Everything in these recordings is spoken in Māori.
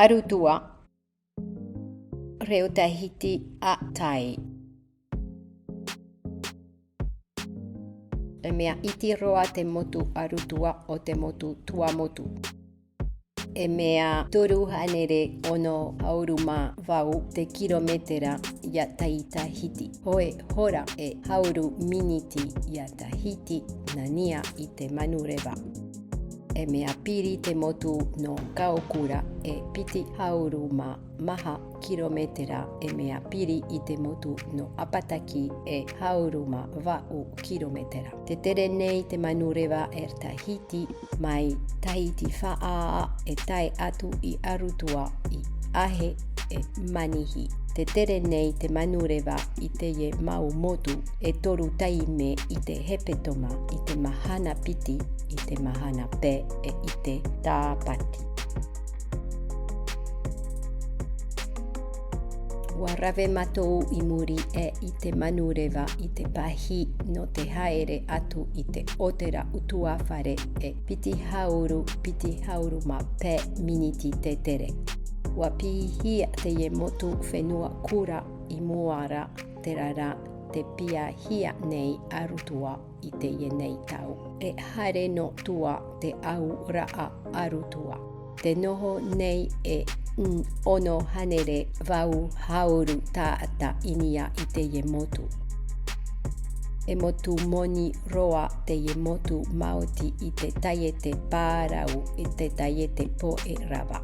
Arutua Reutahiti a tai. E mea iti roa te motu arutua o te motu tuamotu. E mea toru hanere ono hauruma vau te kilometera ia Tahiti. Hoe hora e hauru miniti ia Tahiti nania i te manureva. E mea piri te motu no Kaukura e piti hauruma maha kilometera e mea piri i te motu no Apataki e hauruma vau kilometera. Te tere nei te manureva Tahiti mai Tahiti whaa e tae atu i arutua i ahe e manihi. Te tere nei te manureva i te ye mau motu e toru taime i te hepetoma i te mahana piti i te mahana pe e i te tāpati. Ua rave matou i muri e i te manureva i te pahi no te haere atu i te otera utua whare e piti hauru ma pe miniti te tere. Ua pihia te ye motu whenua kura i muara te rara te pia hia nei arutua i te ye nei tau. E hare no tua te au raa arutua. Te noho nei e ono hanere vau hauru taata inia i te ye motu. E motu moni roa te ye motu maoti i te taiete pārau i te taiete po e rava.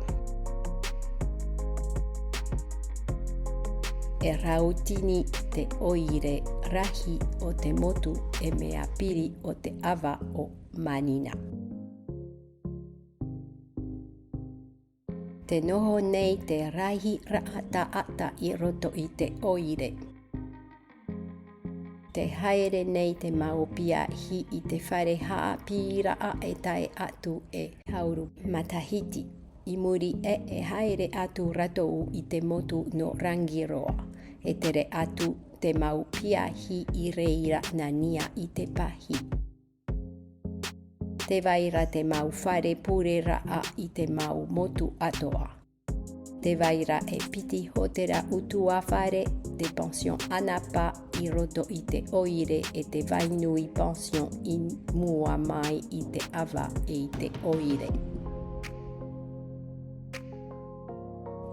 E rautini te oire rahi o te motu e mea piri o te awa o manina. Te noho nei te rahi raata i roto i te oire. Te haere nei te maopia hi i te whare haa piraa e tae atu e hauru matahiti. I muri e haere atu ratou i te motu no Rangiroa. E tere atu te maupia hi i reira nania i te pahi. Te vaira te mau whare purera a i te mau motu atoa. Te vaira e piti hotera utua whare te pension anapa i roto i te oire e te vainui pension i mua mai i te awa e i te oire.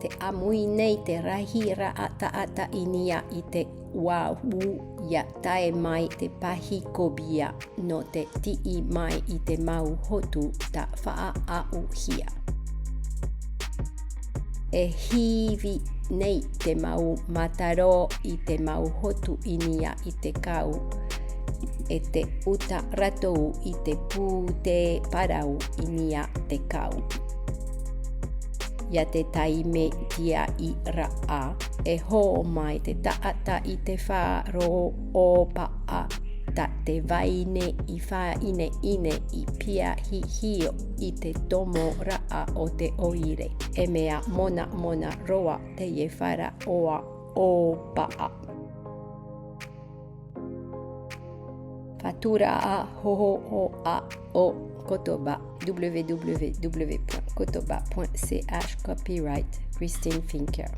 Te amui nei te rahira ata inia i te wahu ia tae mai te pahi kobia no te tii mai i te mau hotu ta whaa au hia. E hivi nei te mau mataro i te mau hotu inia i te kau e te uta ratou i te pū te parau inia te kau. Ia te taime tia i raa e ho mai te taata i te whāro o paa ta te vaine i whaine ine i pia hi hio i te tomo raa o te oire e mea mona roa te ye whara oa o paa. Fatura a ho a o Kotoba www.kotoba.ch Copyright Christine Finker.